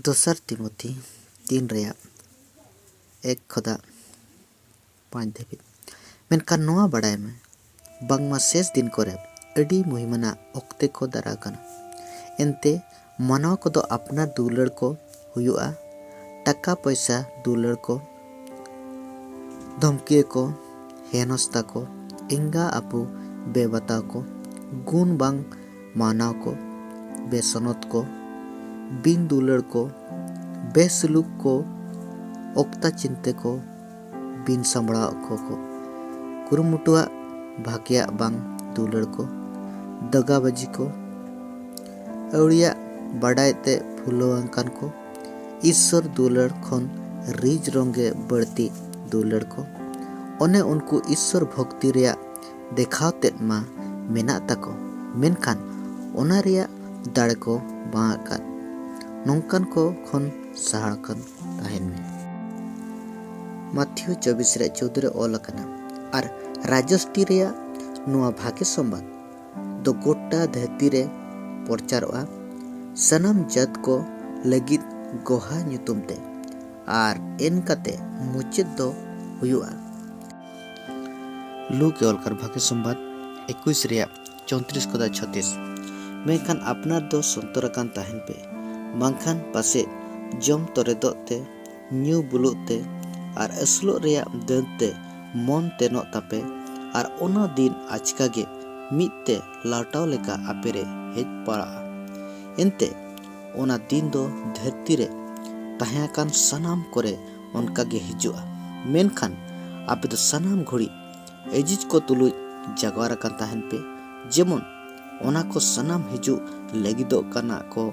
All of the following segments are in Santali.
दोसर तिमोथी 3 रेया 1 खोदा 5 धाबिज मेनखान नोआ बाडाय में बांगमा शेष दिन करे अडी मुहिमाना ओक्ते को दारा कना एनते मानव को दो अपना दुलड़ को हुआ टाका पैसा दुलड़ को धमकी को हेनस्ता को इंगा आपु बेबता को गुण बांग मानव को बेसनत को बिन दुलड़ को बेसलुक को ओक्ता चिंते को बिन संबड़ा को कुरुमुटुआ भाग्या बांग दुलड़ को दगाबाजी को अवड़िया बाडायते फुलवांकान को ईश्वर दुलड़ खन रिज रंगे बढ़ती दुलड़ को ओने उनको ईश्वर भक्ति रिया देखावते मा मेना ताको मेनखान ओना रिया दाड़े को बांकान नौकान को खन सहाड़कन ताहेन में माथ्यू 24 रे 14 रे ऑल कना और राजस्टी रिया नुआ भाग्य संबाद दो गोटा धरती रे प्रचारोआ सनम जात को लगित गोहा ᱧᱩᱛᱩᱢ आर एन कते मुचित दो हुआ लूक ऑलकर भाग्य संबाद 21 रिया 34 खोदा 36 मेखान अपनार दो संतरकान ताहेन पे मांखान पासे जम तोरेदोते न्यू बुलुते और असलो रिया दनते मन तेनो तापे और ओना दिन आचकागे मिते लाटाव लेका आपेरे हेज पड़ा एनते ओना दिन दो धरती रे ताहेकान सनाम करे उनकागे हिजुआ मेनखान आपे दो सनाम घड़ी एजिज को तुलु जगवारा कान ताहेन पे जेमन ओना को सनाम हिजु लगिदो काना को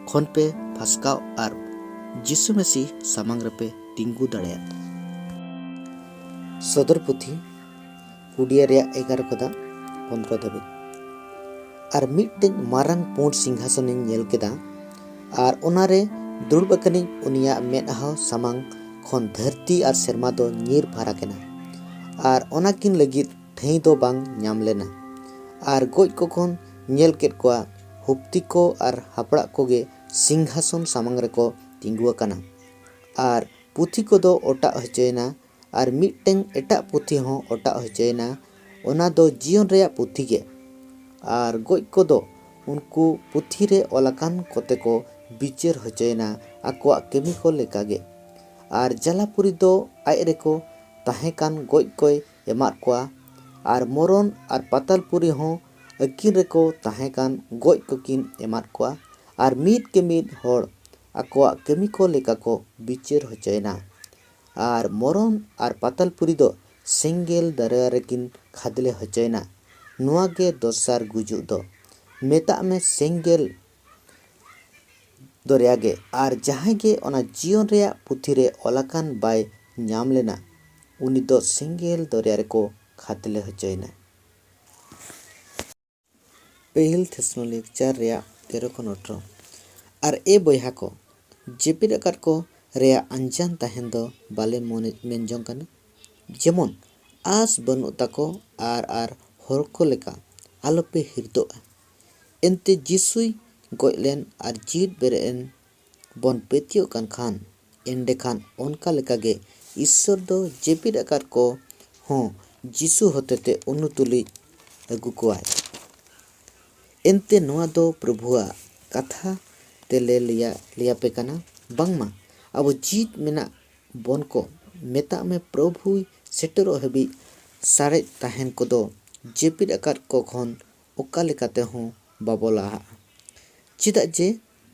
खन पे फसकाव और जिसु मसीह सामांग रे पे तिंगु दाड़े सदर पुथी कुडिया रे 11 खोदा 15 धाबिज और मिटटें मारंग पुंड सिंहासन नेल केदा और ओनारे दुड़ब कनी उनिया मेदहा सामांग खन धरती और सेरमा दो नीर फारा केना और ओनाकिन लगित ठई दो बांग नाम लेना और गोज को खन नेल केट कोआ हुप्ती को और हापड़ा कोगे सिंहासन सामांग रे को तिंगुआ कना और पुथी को दो ओटा हचेना और मिटटें एटा पुथी हो ओटा हचेना ओना दो जीवन रे पुथी के और गोज को दो उनको पुथी रे ओलाकान कोते को बिचर हचेना आकोआ केमी को लेकागे और जलापुरी दो आय रे को ताहेकान गोज कोय एमात कोआ और मोरन और पातालपुरी हो अकिन रे को ताहेकान गोज को किन एमात कोआ और मीत के मीत होड़ आकोआ केमी को लेका को बिचर हचेना और मोरन और पातालपुरी दो सेंगेल दरिया रेकिन खादले हचेना नुआगे दोसार गुजु दो मेता में सेंगेल दरियागे और जहांगे ओना जीवन रे पुथी रे ओलाकान बाय नाम लेना उनी दो सेंगेल दरिया रे को खादले हचेना पहल थेसलोनिक 4 रे 13-18 और ए बयहा को जेपिर आकार को रे अंजान ताहेन दो बाले मेनजों कना जेमन आस बनु ताको आर होर को लेका आलोपे हिरदो एनते जिसुई गोयलेन और जीत बेरेन बन पेतियो कान खान एंडे खान उनका लेकागे ईश्वर दो जेपिर आकार को हो जिसु होतेते उनुतुली अगु कोआय एनते नोआ दो प्रभुआ कथा तेले लिया पे कना बांगमा अब जीत मेना बन को मेता में प्रभु सेटरो हबी सारे ताहेन को दो जेपिर आकार को खन ओका लेकाते हो बाबोला चिदा जे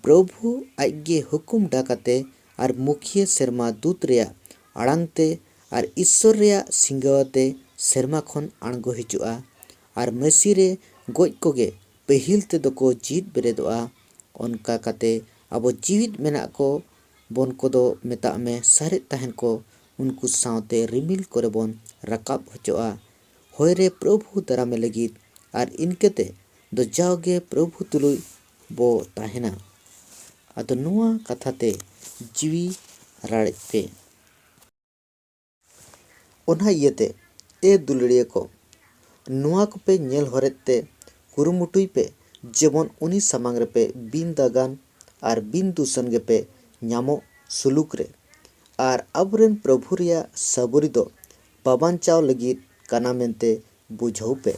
प्रभु आगे हुकुम डाकाते और मुखिया सेरमा दूत रिया आड़ांगते और ईश्वर रिया सिंगावते सेरमा खन आणगो हिजुआ और मसी रे गोज कोगे पहिल ते दो को जीत बेरेदोआ उनका काते अब जीवित मेना को बन को दो मेता में सारे ताहेन को उनको सावते रिमिल करे बन रकाब हचोआ होयरे प्रभु दरा में लगित और इनकेते दो जाओगे प्रभु तुलुई बो ताहेना अदो नुआ कथाते जीवी राड़े पे ओना इयते ए दुलड़िया को नुआ को पे नेल होरेते कुरुमुटुई पे जेमन उनी सामांग रे पे बिन दागान और बिन दूषण गे पे ᱧᱟᱢᱚᱜ ᱥᱩᱞᱩᱠ ᱨᱮ ᱟᱨ ᱟᱵᱚᱨᱮᱱ ᱯᱨᱚᱵᱷᱩ ᱨᱮᱭᱟᱜ ᱥᱟᱹᱵᱩᱨᱤ ᱫᱚ ᱵᱟᱵᱟᱧᱪᱟᱣ ᱞᱟᱹᱜᱤᱫ ᱠᱟᱱᱟ ᱢᱮᱱᱛᱮ ᱵᱩᱡᱷᱟᱹᱣ ᱯᱮ।